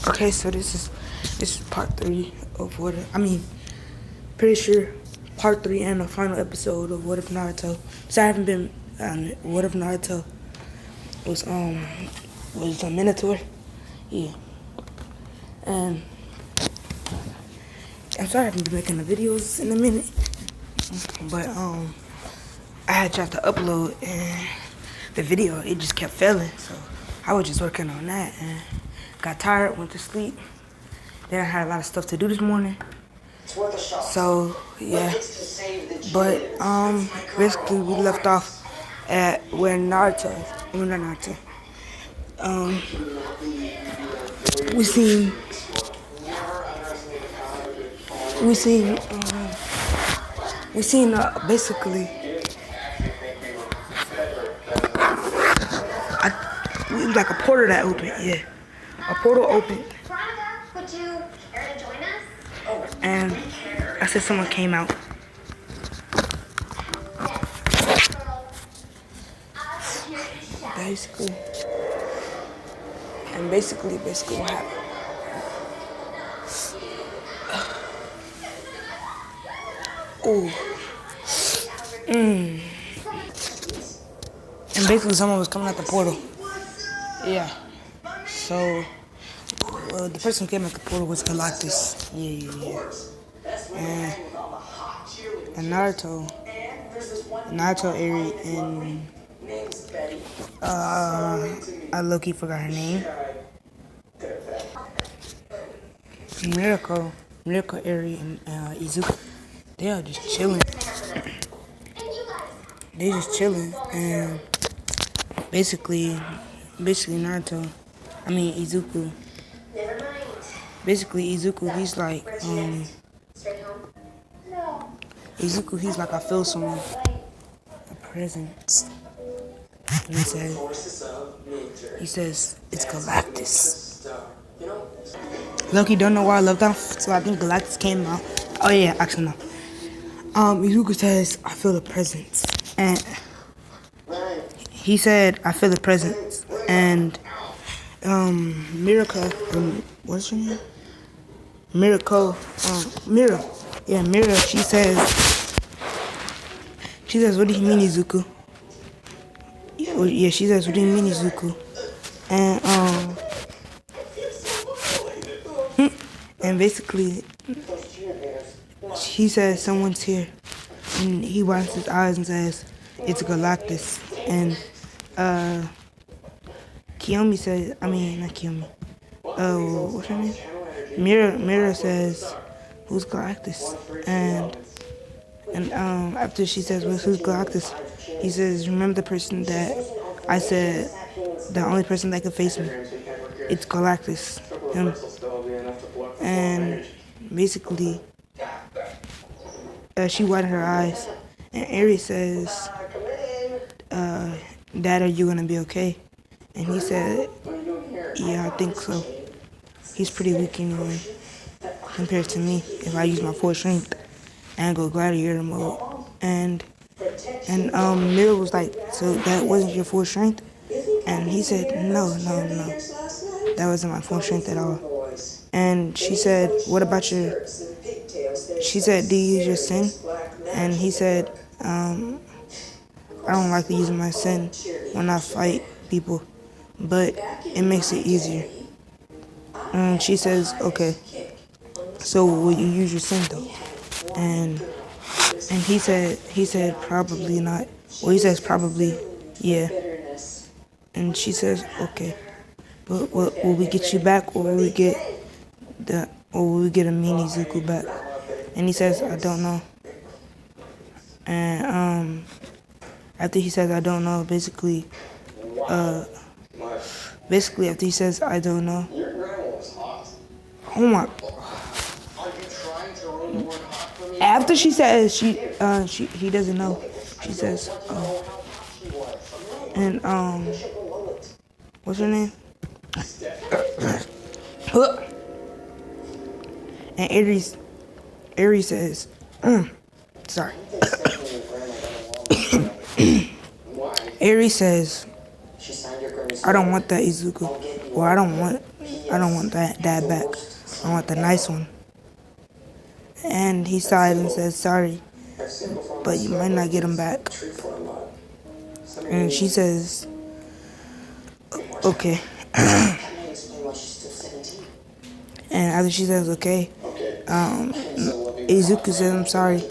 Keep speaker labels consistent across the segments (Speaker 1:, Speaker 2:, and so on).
Speaker 1: Okay, so this is part 3 of pretty sure part 3 and the final episode of What If Naruto. So I haven't been What If Naruto was a Minotaur, yeah. And I'm sorry I haven't been making the videos in a minute, but I had tried to upload and the video it just kept failing, so I was just working on that and got tired, went to sleep. Then I had a lot of stuff to do this morning. So yeah, but basically we left off at where Naruto, we seen basically it was like a portal that opened, yeah, a portal opened.
Speaker 2: Would you care to join us?
Speaker 1: And I said someone came out. Basically what happened. Ooh. And basically someone was coming out the portal. Yeah. So the person who came out the portal was Galactus. Yeah. And Naruto, Eri, and I low-key forgot her name. Miracle, Eri, and Izuku, they are just chilling. They just chilling, and basically Izuku. Izuku, he's like, I feel someone, a presence. And he says, it's Galactus. Loki don't know why I love that, so I think Galactus came out. Oh yeah, actually no. Izuku says, I feel the presence. And he said, I feel the presence. And Miracle, what's her name? Mira, she says, what do you mean, Izuku? Yeah, she says, what do you mean, Izuku? And basically, he says, someone's here. And he winds his eyes and says, it's Galactus. And Kiyomi says, not Kiyomi. What's her name? Mira says, who's Galactus? And after she says, well, who's Galactus? He says, remember the person that I said, the only person that could face me? It's Galactus, him. And basically, she widened her eyes. And Eri says, Dad, are you gonna be okay? And he said, yeah, I think so. He's pretty weak anyway, compared to me, if I use my full strength and go gladiator mode. And Mira was like, so that wasn't your full strength? And he said, no, that wasn't my full strength at all. And she said, what about she said, do you use your sin? And he said, I don't like to use my sin when I fight people, but it makes it easier. And she says, okay, so will you use your sin though? And he said probably not. Well, he says probably, yeah. And she says, okay, but will we get you back, or will we get a mini Izuku back? And he says, I don't know. And after he says I don't know, basically after he says I don't know, oh my. After she says he doesn't know, she says, and what's her name? And Eri says, sorry. Eri says, I don't want that, Izuku. or I don't want that back. I want the nice one. And he sighed and said, sorry, but you might not get him back. And she says, okay. And after she says, okay, Izuku says, I'm sorry.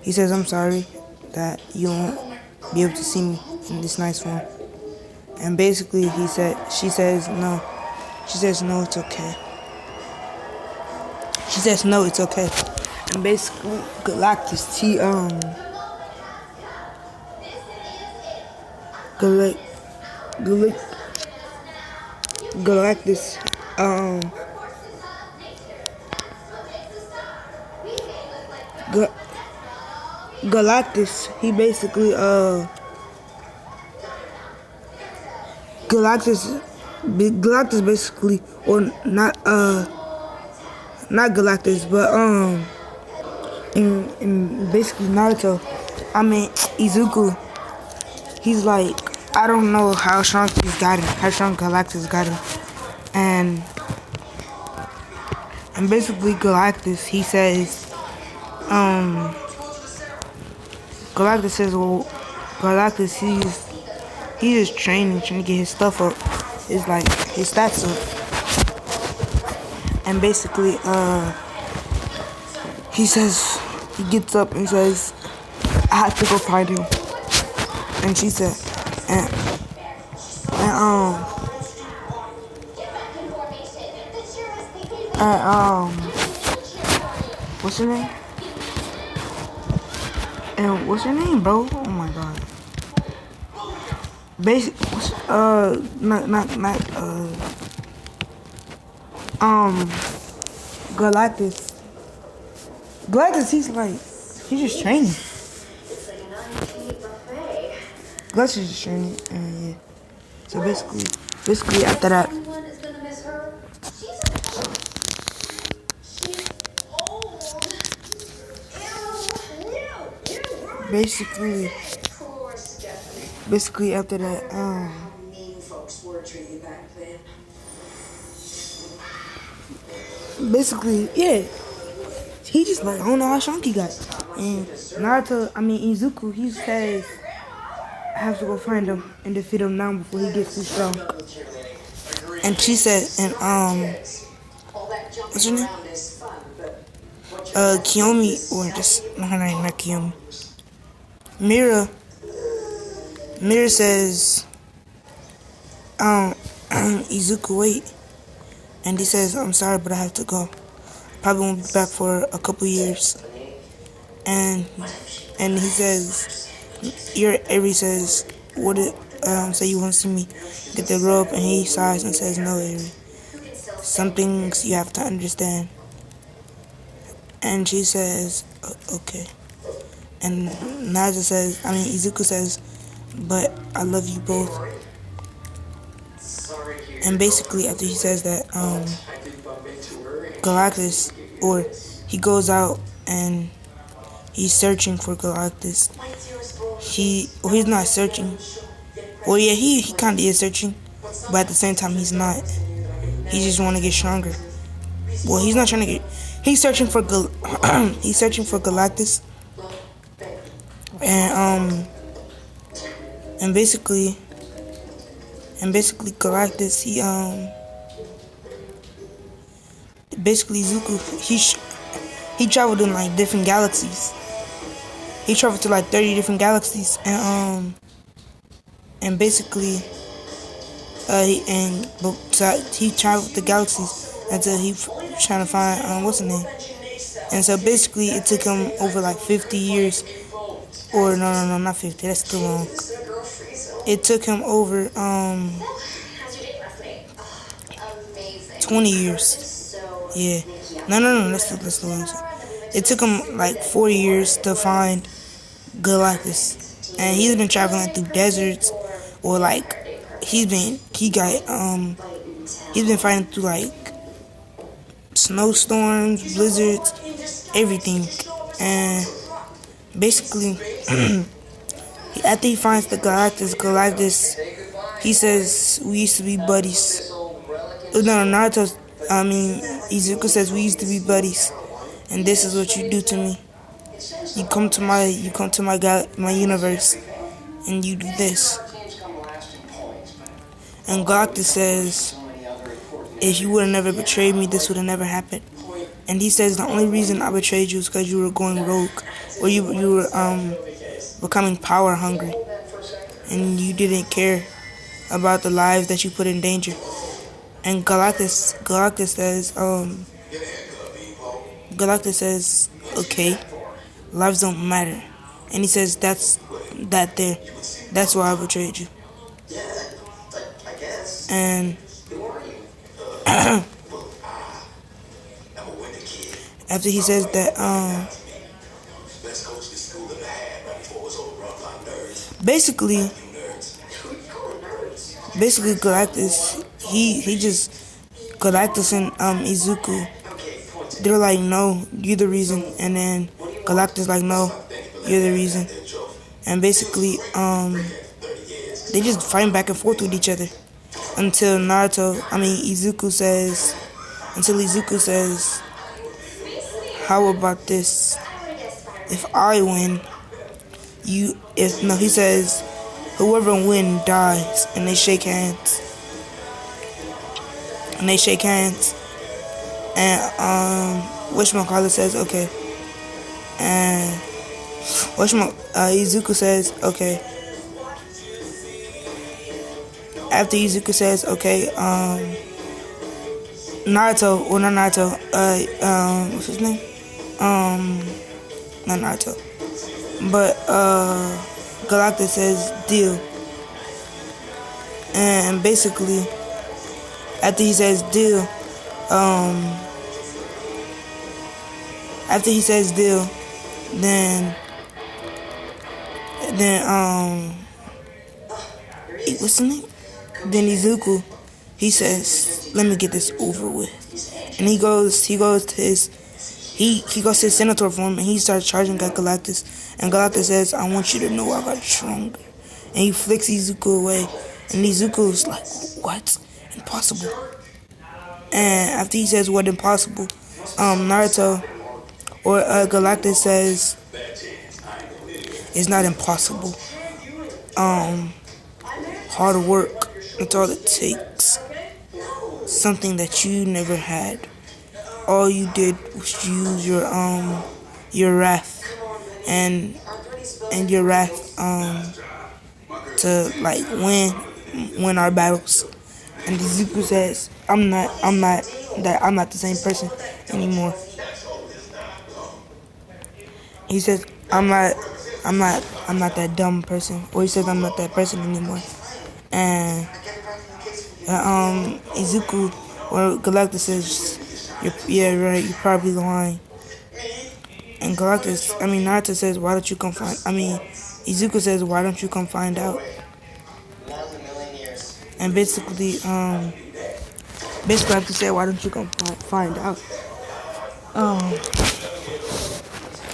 Speaker 1: He says, I'm sorry that you won't be able to see me in this nice one. And basically she says, no. She says, no, it's okay. She says, no, it's okay. And basically, Galactus, Galactus, Galactus, he basically, Galactus basically, or not Galactus, but, in basically Naruto, Izuku, he's like, I don't know how strong Galactus got him, and basically Galactus, he says, Galactus says, well, Galactus, he's just trying to get his stuff up. It's like his stats up. And basically, he gets up and says, I have to go find him. And she said, what's her name? And what's her name, bro? Oh my god. Galactus. Galactus, he's just training. Galactus is just training, and yeah. So basically after that, basically after that, basically, yeah, he just like, I don't know how strong he got. And Izuku, he says, I have to go find him and defeat him now before he gets too strong. And she said, and what's her name? Kiyomi, or just, no, her name, not Kiyomi. Mira says, Izuku, wait. And he says, I'm sorry, but I have to go. Probably won't be back for a couple years. And he says, Avery says, what it, say you want to see me get the grow up, and he sighs and says, no, Avery. Some things you have to understand. And she says, okay. And Izuku says, but I love you both. And basically after he says that, Galactus, or he goes out and he's searching for Galactus. He's not searching. Well, yeah, he kind of is searching, but at the same time he's not. He just want to get stronger. Well, he's not trying to get. He's searching for he's searching for Galactus, and basically Galactus, basically Zuko, he traveled in like different galaxies. He traveled to like 30 different galaxies, and basically he traveled the galaxies until he trying to find what's his name. And so basically it took him over like 50 years, or no, not 50. That's too long. It took him over 20 years. Yeah. No. That's the long. It took him like 40 years to find Galactus, and he's been traveling through deserts, or like he's been fighting through like snowstorms, blizzards, everything. And basically after he finds the Galactus, he says we used to be buddies. No, Naruto, Izuku says we used to be buddies, and this is what you do to me. You come to my universe, and you do this. And Galactus says, if you would have never betrayed me, this would have never happened. And he says the only reason I betrayed you is because you were going rogue, or you were becoming power hungry, and you didn't care about the lives that you put in danger. And Galactus says, okay, lives don't matter. And he says that's why I betrayed you. And after he says that, basically Galactus, Galactus and Izuku, they're like, no, you're the reason. And then Galactus like, no, you're the reason. And basically, they just fighting back and forth with each other until Izuku says, how about this? If I win, he says, whoever wins dies, and they shake hands. And whatchamacallit says, okay. And Izuku says, okay. After Izuku says, okay, Naruto, what's his name? Not Naruto. But, Galactus says, deal. And basically, after he says deal, then what's his name? Then Izuku, he says, let me get this over with. And he goes to his senator form, and he starts charging at Galactus. And Galactus says, I want you to know I got stronger. And he flicks Izuku away. And Izuku's like, what? Impossible. And after he says what impossible, Naruto or Galactus says, it's not impossible. Hard work, that's all it takes. Something that you never had. All you did was use your wrath and your wrath to like win our battles. And Izuku says, I'm not the same person anymore. He says, I'm not that dumb person. Or he says, I'm not that person anymore. And Izuku or Galactus says, yeah, right, you're probably lying. And Naruto says, why don't you come find, Izuku says, why don't you come find out? And basically I have to say, why don't you come find out?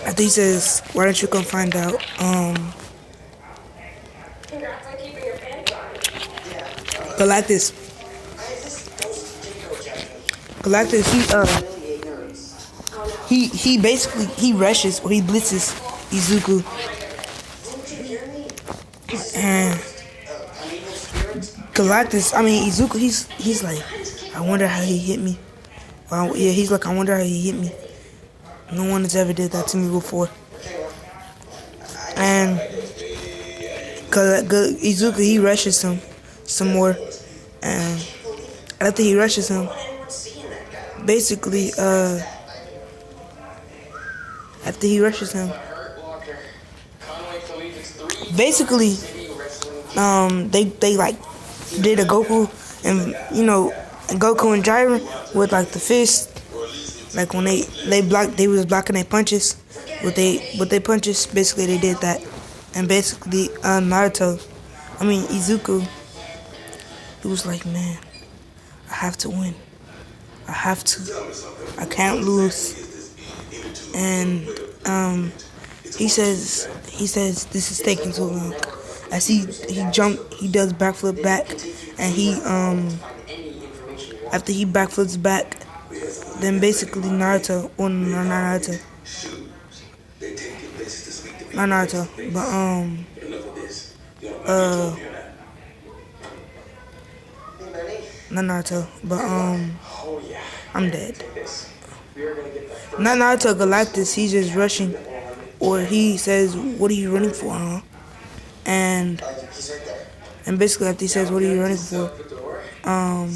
Speaker 1: After he says, why don't you come find out? Galactus, he basically rushes or he blitzes Izuku. And Izuku, he's like, I wonder how he hit me. Well, yeah, he's like, I wonder how he hit me. No one has ever did that to me before. And Izuku, he rushes him some more. And after he rushes him, basically, they like did a Goku and Goku and Jiren with like the fist, like when they was blocking their punches with their punches. Basically they did that. And basically Izuku, he was like, man, I have to win. I can't lose. And he says this is taking too long. As he jump, he does backflip back, and he after he backflips back, then basically Naruto, or no, not Naruto, not Naruto, but uh, not Naruto, but I'm dead. Not Naruto Galactus, he's just rushing, or he says, "What are you running for, huh?" And basically after he says, "What are you running for?" Um,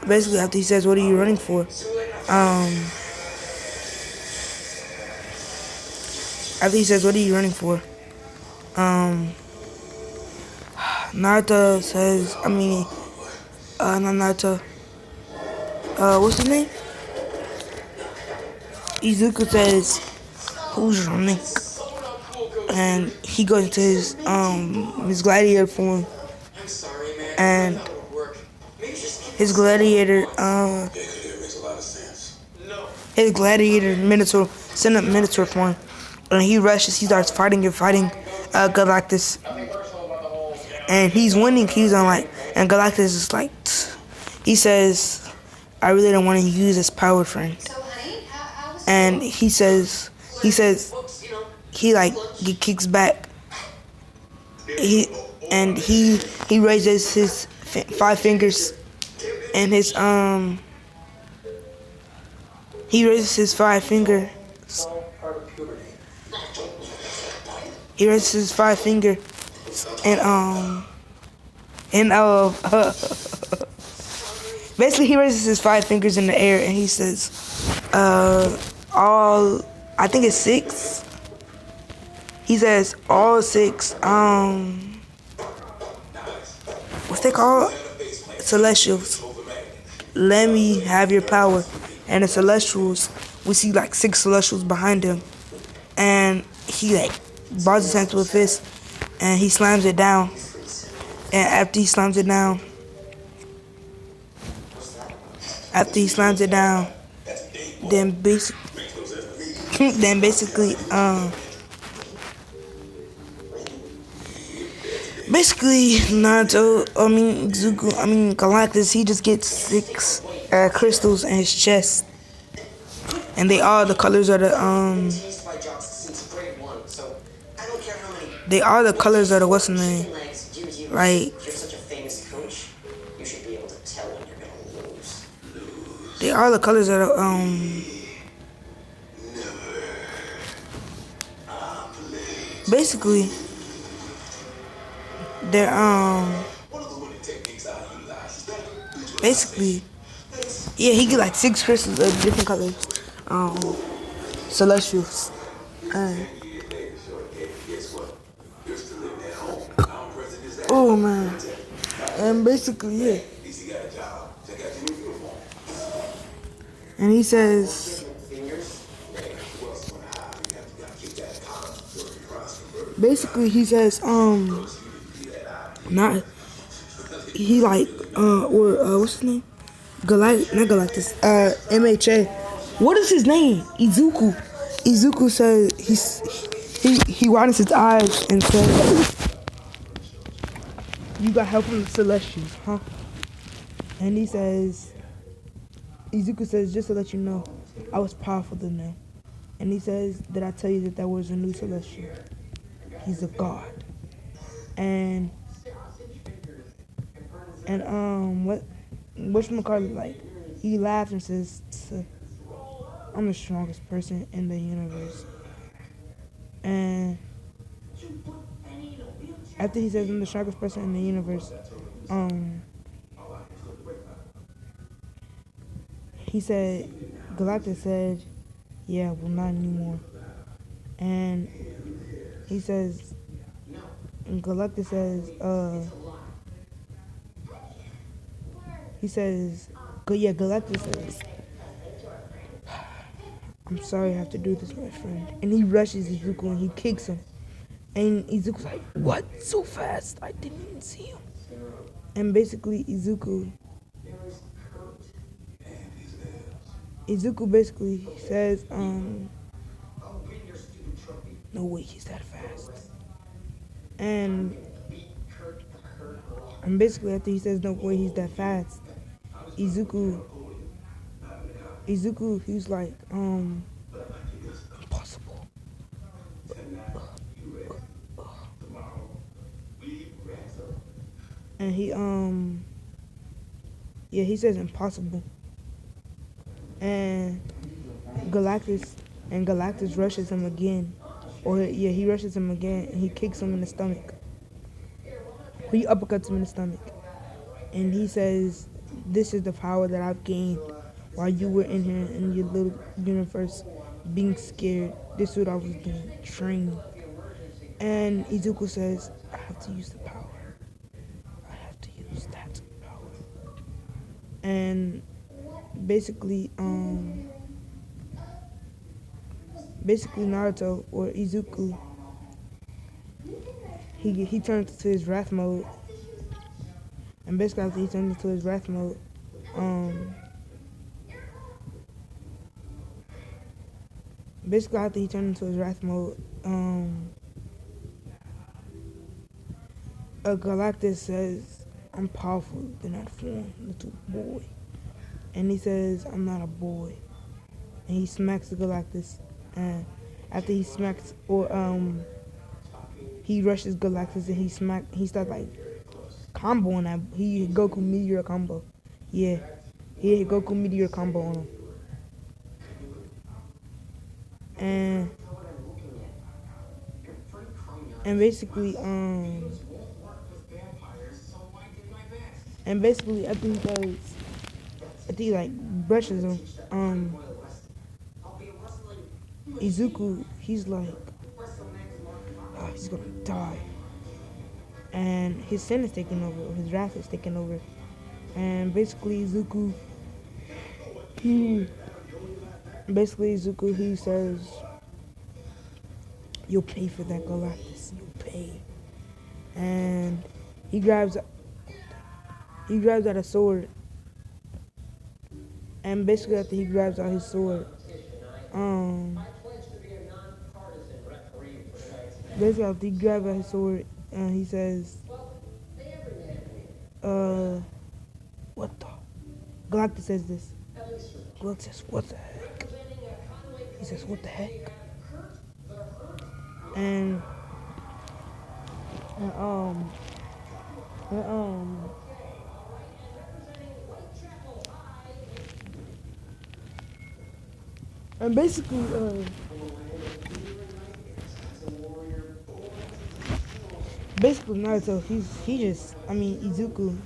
Speaker 1: basically after he says, "What are you running for?" Um, after he says, "What are you running for?" Um, Naruto says, not Naruto. What's his name? Izuku says, "Who's running?" And he goes into his gladiator form, and his gladiator minotaur, send up minotaur form, and he rushes. He starts fighting Galactus, and he's winning. And Galactus is like, he says, "I really don't want to use this power, friend." And he kicks back. He raises his 5 fingers, and he raises his 5 finger. He raises his 5 finger, and basically he raises his 5 fingers in the air, and he says, all, I think it's 6. He says, "All 6, what's they called? Celestials. Let me have your power." And the Celestials, we see like 6 Celestials behind him, and he bars his hand to a fist, and he slams it down. And after he slams it down, then basically Naruto, Galactus, he just gets 6 crystals in his chest, and they are the colors of the what's the name? Like, they are the colors of the basically they're yeah, he get like 6 crystals of different colors, celestials. Oh man, and basically yeah, and he says, not he what's his name? Not Galactus. MHA. What is his name? Izuku. Izuku says he widens his eyes and says, "You got help from the Celestials, huh?" And Izuku says, "Just to let you know, I was powerful than them." And he says, "Did I tell you that was a new Celestial? He's a god." And whatchamacallit, like, he laughs and says, "I'm the strongest person in the universe." And after he says, "I'm the strongest person in the universe," he said, Galactus said, "Yeah, well, not anymore." And he says, Galactus says, Galactus says, "I'm sorry I have to do this, my friend." And he rushes Izuku and he kicks him. And Izuku's like, "What? So fast? I didn't even see him." And basically Izuku basically says, "No way, he's that fast." And basically after he says no way he's that fast, Izuku he's like, impossible. And he says impossible. And Galactus rushes him again. He rushes him again and he kicks him in the stomach. He uppercuts him in the stomach. And he says, this is the power that I've gained while you were in here in your little universe being scared. This is what I was doing, training. And Izuku says, I have to use the power. I have to use that power. And basically Naruto or Izuku, he turns to his wrath mode. And basically after he turns into his wrath mode, Galactus says, I'm powerful than that form, little boy. And he says, I'm not a boy. And he smacks the Galactus. And after he smacks, he rushes Galactus and he starts like comboing that. He hit Goku Meteor combo. Yeah. He hit Goku Meteor combo on him. And basically after he like brushes him, Izuku, he's like, oh, he's gonna die. And his sin is taking over, or his wrath is taking over. And basically Izuku, he says, you'll pay for that, Galactus, you'll pay. And he grabs out a sword. And basically after he grabs out his sword, he says, what the? Galactus says this. Galactus says, what the heck? He says, what the heck? And basically, Naruto, Izuku,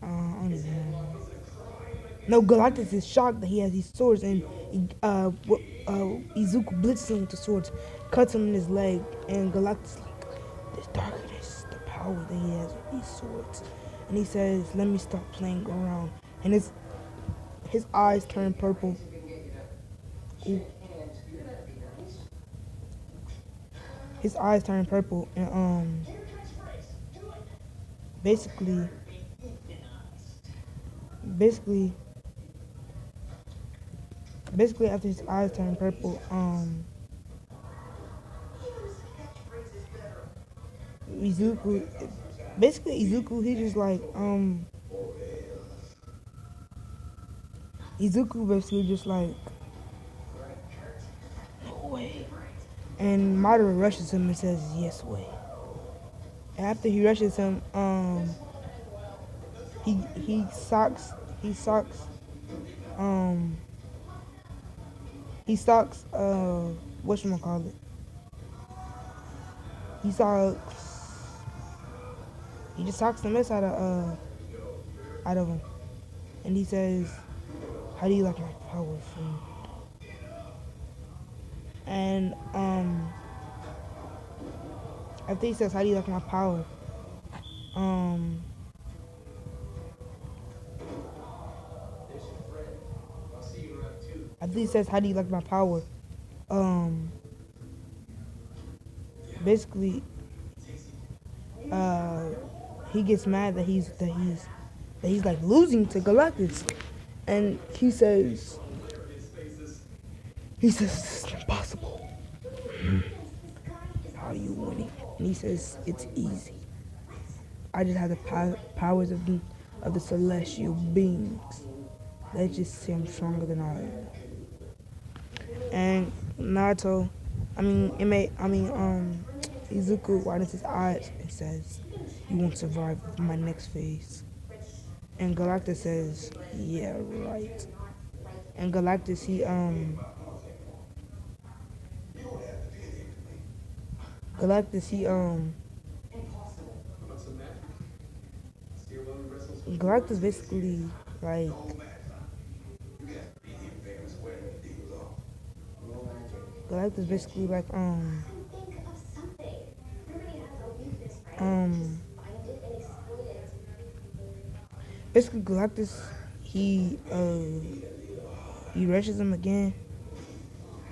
Speaker 1: I don't even know. No, Galactus is shocked that he has these swords, and Izuku blitzes him with the swords, cuts him in his leg, and Galactus is like, this darkness, the power that he has with these swords. And he says, let me stop playing around. And his eyes turn purple. Ooh. His eyes turn purple, and basically after his eyes turn purple, Izuku, he just like, Izuku basically just like, no way. And Madara rushes him and says, yes way. And after he rushes him, he socks, whatchamacallit? He just socks the mess out of him. And he says, how do you like my power, friend? And after he says, how do you like my power? After he says, how do you like my power? Basically, he gets mad that he's like losing to Galactus, and he says, this is impossible. How are you winning? And he says, it's easy. I just have the powers of the celestial beings. They just say I'm stronger than I am. And Naruto, Izuku widens his eyes and says, you won't survive my next phase. And Galactus says, yeah, right. And Galactus, Galactus basically, like, Galactus basically, like,
Speaker 2: Think of something. Everybody has a weakness, right? Just find it and exploit it.
Speaker 1: basically Galactus, he rushes him again.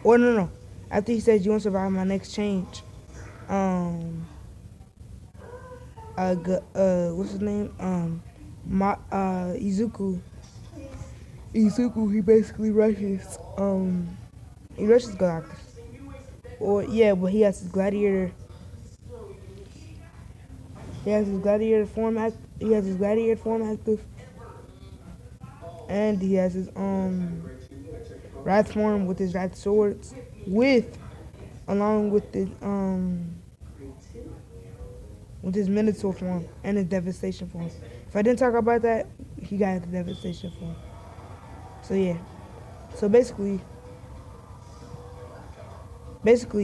Speaker 1: Or no. After he says, you won't survive my next change, what's his name? Izuku, he basically he rushes Galactus. Or, yeah, but he has his gladiator form active, and he has his wrath form with his wrath swords, along with his minotaur form and his devastation form. If I didn't talk about that, he got the devastation form. So yeah. So basically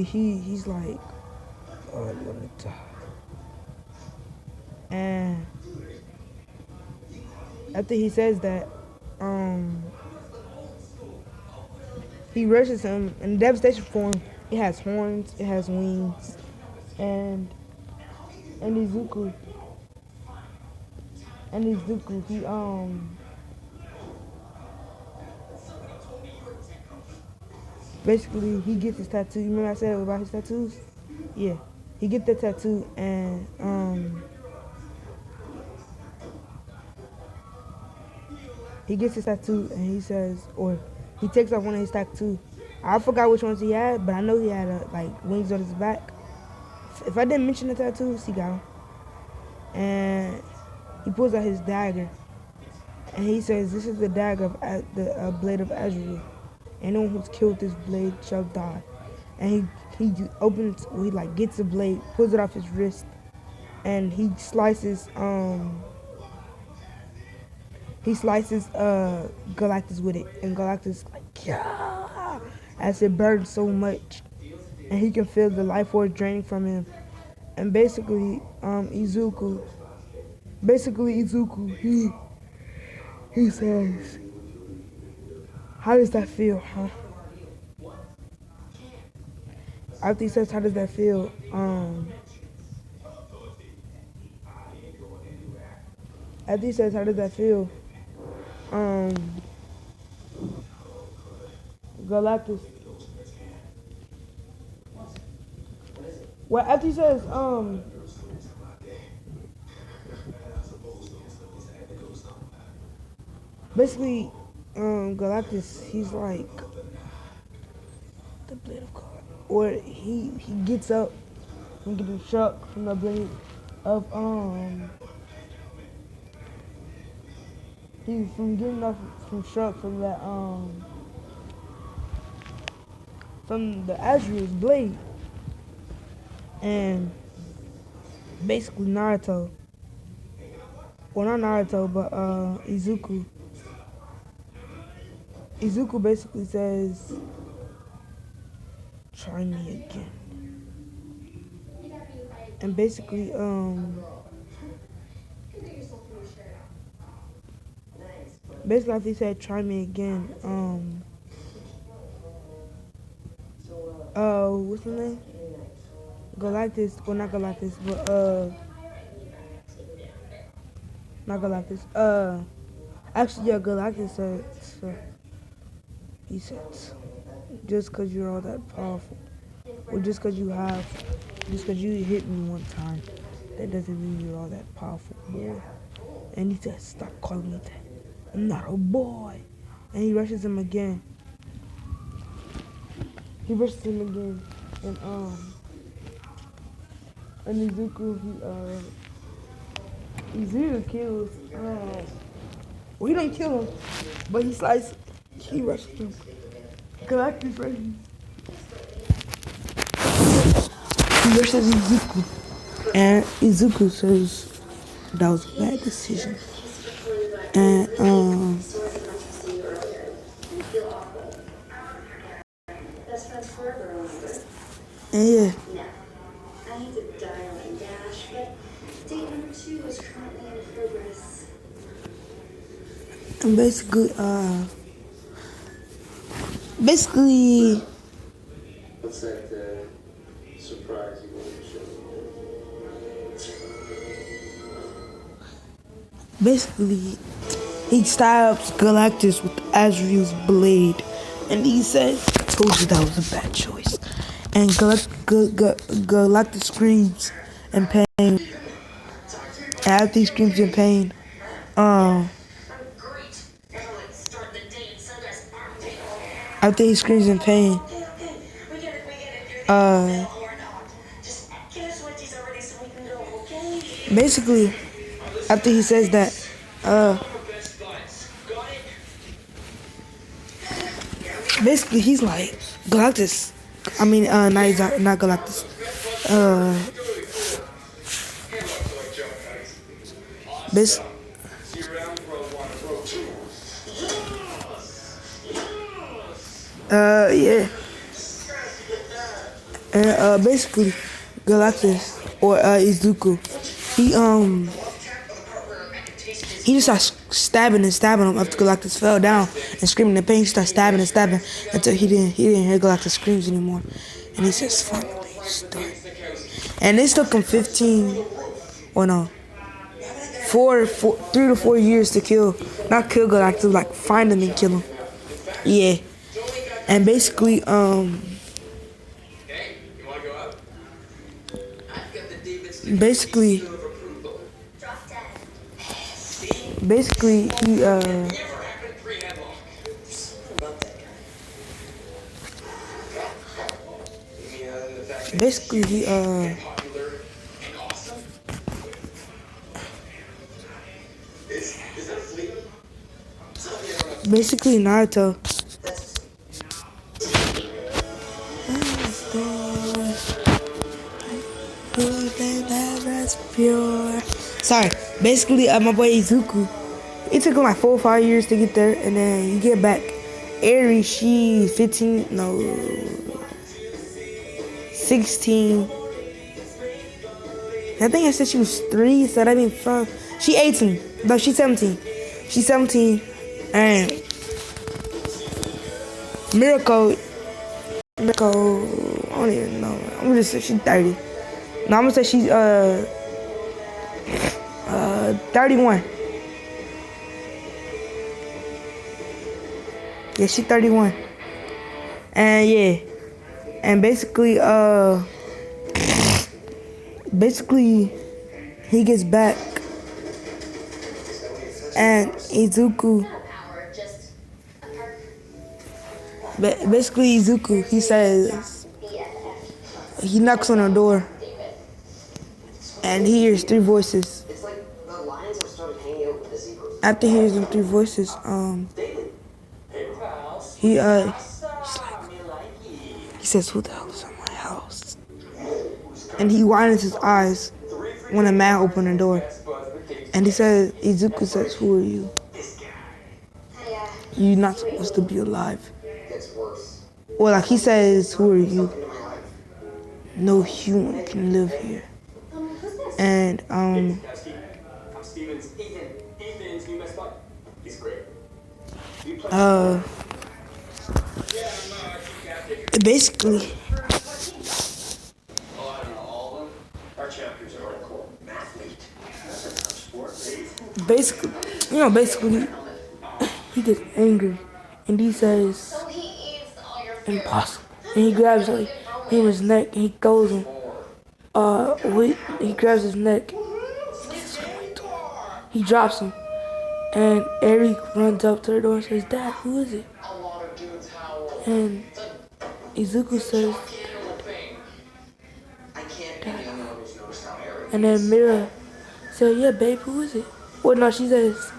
Speaker 1: he's like, oh, I'm gonna die. And after he says that, he rushes him in devastation form. It has horns, it has wings, and Izuku, he basically he gets his tattoo. You remember I said about his tattoos? Yeah, he gets the tattoo, and he gets his tattoo, and he says, or he takes off one of his tattoos. I forgot which ones he had, but I know he had like wings on his back. If I didn't mention the tattoos, he got them. And he pulls out his dagger, and he says, "This is the dagger of the blade of Azrael. Anyone who's killed this blade shall die." And he opens, he like gets the blade, pulls it off his wrist, and he slices Galactus with it, and Galactus like, yeah, as it burns so much, and he can feel the life force draining from him. And basically, Izuku, he says, "How does that feel, huh?" After he says, "How does that feel?" After he says, "How does that feel?" Galactus. Well, after he says, basically, Galactus, he's like the blade of God, or he gets up and getting struck from the blade of he's from getting up from struck from that from the Azrael's blade. And basically Naruto, well, not Naruto, but Izuku basically says, "Try me again." And basically after he said, "Try me again," what's the name? Galactus, well, not Galactus, but not Galactus. Actually, yeah, Galactus said, so he said, just because you're all that powerful, or just because you hit me one time, that doesn't mean you're all that powerful, boy. And he said, stop calling me that. I'm not a boy. And he rushes him again. And And Izuku, Izuku kills. Well, he don't kill him, but he rushes him. Galactus rushes. He rushes Izuku, and Izuku says that was a bad decision. And
Speaker 2: Best friends forever, remember?
Speaker 1: and yeah,
Speaker 2: No. I hate to dial and dash, but date number 2 is currently in progress.
Speaker 1: and basically,
Speaker 3: What's that surprise you want to show
Speaker 1: basically, he stabs Galactus with Azrael's blade, and he says, "Told you that was a bad choice." And Galactus screams in pain. And after he screams in pain, after he screams in pain, basically, after he says that, basically he's like, Galactus. I mean, not Galactus. This. Yeah. And basically, Galactus or Izuku, he just starts stabbing him after Galactus fell down and screaming in pain. He starts stabbing until he didn't hear Galactus screams anymore. And he says, "Finally, start." And it took him 3 to 4 years to not kill Galactus, like find him and kill him. Yeah. And basically, basically Naruto. Pure. Sorry. Basically, my boy Izuku. It took him like 4 or 5 years to get there, and then you get back. Eri, she 15, no, 16. I think I said she was 3, so that means she 18. No, she's 17. She's 17, and Miracle, I don't even know. I'm gonna say she's 30. No, I'm gonna say she's 31. Yeah, she's 31. And yeah. And basically he gets back and Izuku he says he knocks on her door and he hears 3 voices. After he hears them 3 voices, he says, "Who the hell is in my house?" And he widens his eyes when a man opens the door. And Izuku says, "Who are you? You're not supposed to be alive." Or like he says, "Who are you? No human can live here." And basically he gets angry and he says, "Impossible." And he grabs him in his neck and he throws him. He grabs his neck. He drops him. And Eric runs up to the door and says, "Dad, who is it?" And Izuku says, "Dad." And then Mira said, yeah, babe, who is it? Well, no, she says,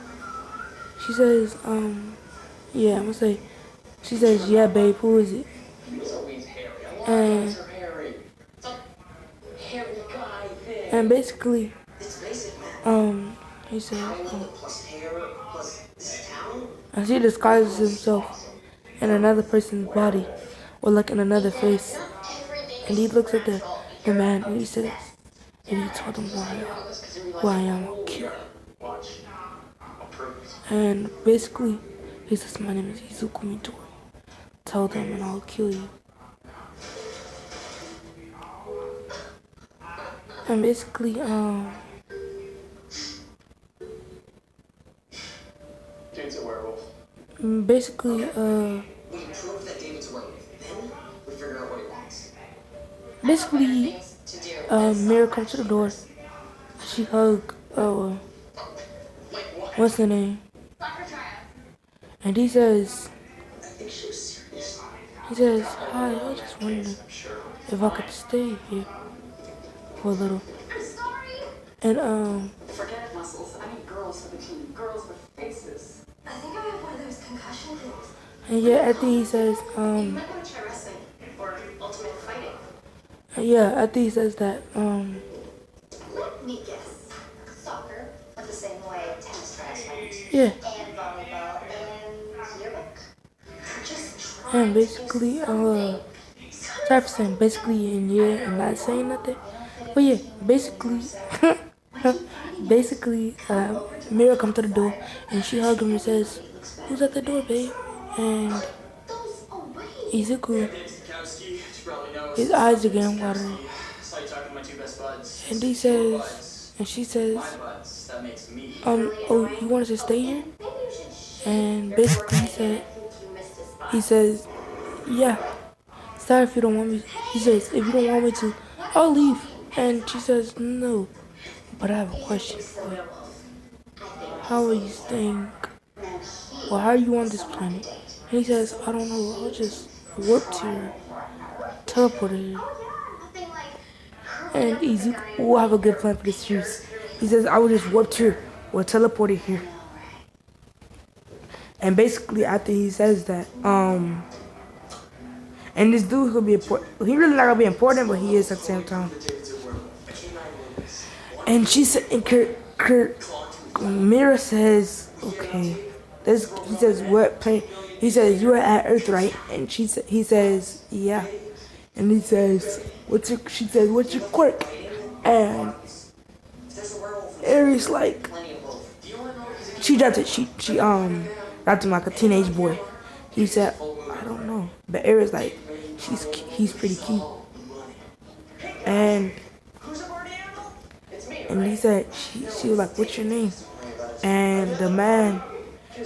Speaker 1: yeah, I'm gonna say, she says, yeah, babe, who is it? And, and basically, he says, and she disguises himself in another person's body, or like in another face. And he looks at the man and he says, and he told him who I am, I'll kill. And basically, he says, my name is Izuku Midori. Tell them and I'll kill you. And basically,
Speaker 3: Dave's a werewolf.
Speaker 1: basically,
Speaker 4: We prove that David's a werewolf. Then we figure out what he wants.
Speaker 1: basically, Mira comes to the door. She hug, what's the name? And he says,
Speaker 4: I think she was serious.
Speaker 1: he says, hi, I was just wondering if I could stay here for a little. And,
Speaker 5: Forget muscles. I need girls for the team. Girls with faces.
Speaker 2: I think I have one of those concussion things.
Speaker 1: and yeah, after he says,
Speaker 2: You might want to try wrestling or ultimate fighting.
Speaker 1: yeah, after he says that,
Speaker 2: Let me guess. Soccer, but the same way tennis tries fight.
Speaker 1: yeah,
Speaker 2: And volleyball and yearbook. Just try
Speaker 1: and basically, sorry for saying basically and yeah, and not saying nothing, but yeah, basically, basically, Mira comes to the door and she hugs him and says, who's at the door, babe? And
Speaker 2: those away.
Speaker 1: Izuku, his eyes are getting watery. And he says, and she says, oh, you want us to stay here? And basically he says, yeah, sorry if you don't want me. He says, if you don't want me to, I'll leave. And she says, no, but I have a question for you. How are you staying? Well, how are you on this planet? And he says, I don't know, I'll just warp here, teleported here. And Izuku will have a good plan for this series. He says, I will just warp here or teleported here. And basically, after he says that, and this dude could be important. He really not gonna be important, but he is at the same time. And she said, and Mira says, okay. He says, what planet? He says, you are at Earth, right? And he says, yeah. And he says, she says, what's your quirk? And Aries like, she dropped it. She dropped him like a teenage boy. He said, I don't know. But Aries like, he's pretty cute. And he said, she was like, what's your name? And the man,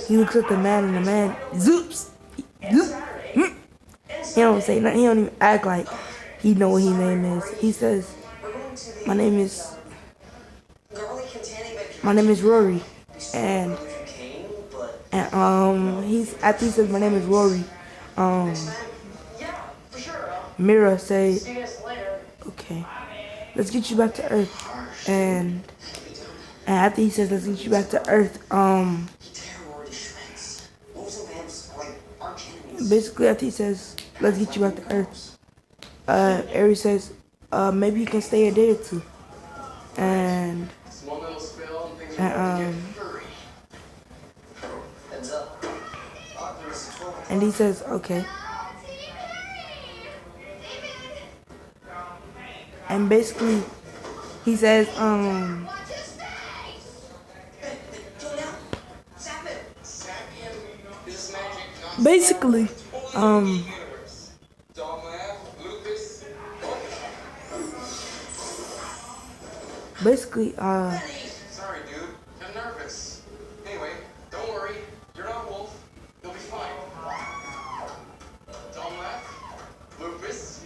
Speaker 1: he looks at the man and the man, zoops. He don't say nothing. He don't even act like he know what his name is. He says, my name is Rory. And after he says my name is Rory, Mira say, okay, let's get you back to Earth. And after he says let's get you back to Earth, basically after he says let's get you back to Earth, Aries says, maybe you can stay a day or two. And he says, okay. And basically, he says, basically,
Speaker 3: Sorry, dude. I'm nervous. Anyway, don't worry. You're not Wolf. You'll be fine. Don't laugh. Lupus.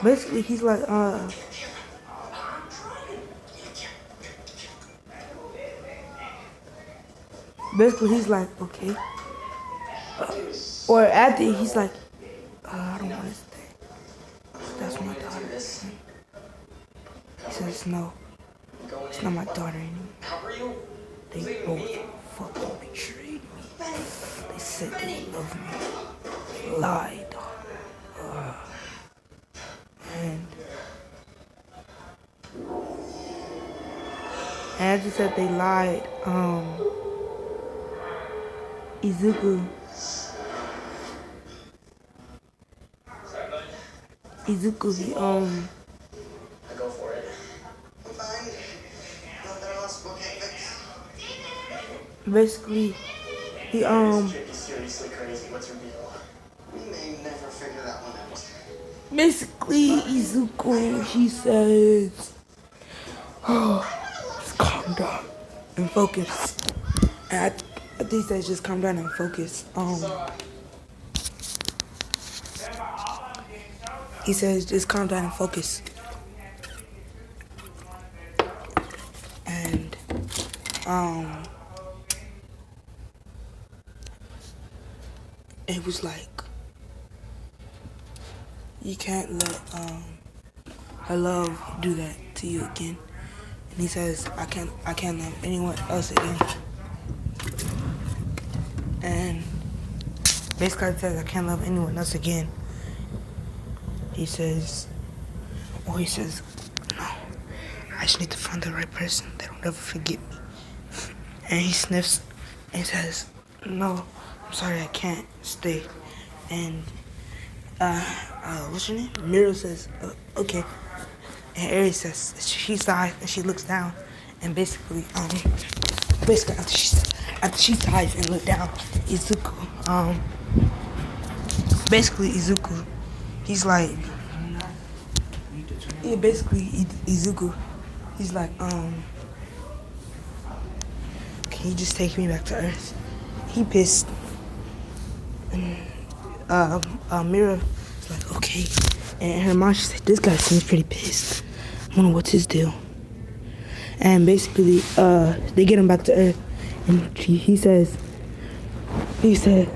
Speaker 1: basically he's like, basically he's like, okay. Or after he's like, I don't want to stay. That's says no. It's not my daughter anymore.
Speaker 4: Cover you?
Speaker 1: They both fucking betrayed me. They said they loved me. Lied. And as I said, they lied. Izuku, he
Speaker 4: I go for it.
Speaker 3: I'm fine. Not that I lost book fix.
Speaker 1: basically he
Speaker 4: This chick is seriously crazy. What's her deal?
Speaker 3: We may never figure that one out.
Speaker 1: basically Izuku, he says, oh, just calm down and focus. And I think he says just calm down and focus. He says just calm down and focus. And it was like, you can't let her love do that to you again. And he says, I can't love anyone else again. And basically he says, I can't love anyone else again. He says, no, I just need to find the right person that'll never forget me. And he sniffs and says, no, I'm sorry, I can't stay. And what's your name? Miro says, okay. And Aries says, she sighs and she looks down. And basically after she sighs and looked down, Izuku, he's like, yeah, basically Izuku, he's like, can you just take me back to Earth? He pissed. And Mira was like, okay. And her mom, she said, this guy seems pretty pissed. I wonder what's his deal. And basically, they get him back to Earth. And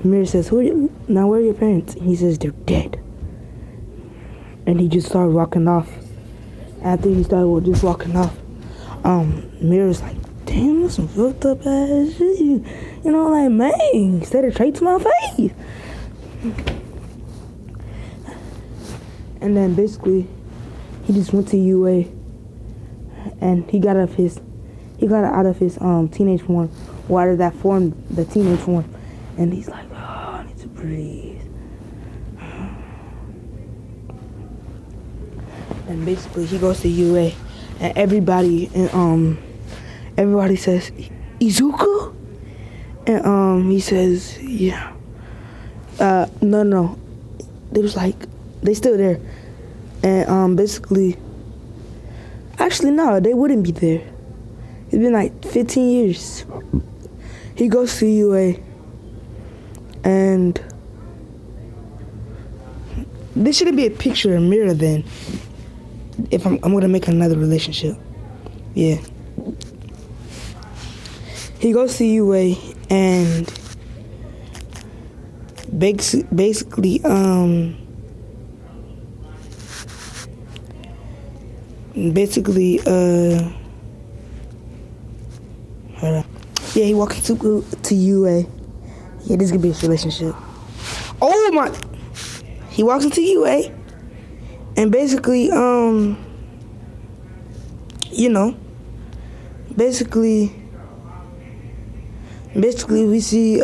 Speaker 1: Mira says, where are your parents? And he says, they're dead. And he just started walking off. After he started just walking off, Mira's like, damn, that's some fucked up ass shit. You know, like, man, said it straight to my face. And then basically, he just went to UA, and he got out of his teenage form, or out of that form, the teenage form, and he's like, oh, I need to breathe. And basically, he goes to UA, and everybody says, Izuku? And he says, yeah. No. They was like, they still there. And basically, actually no, they wouldn't be there. It's been like 15 years. He goes to UA, and there shouldn't be a picture of Mira then. If I'm gonna make another relationship. Yeah. He goes to UA, and basically, hold on. Yeah, he walks to UA. Yeah, this could be his relationship. Oh my! He walks into UA, and basically, basically we see,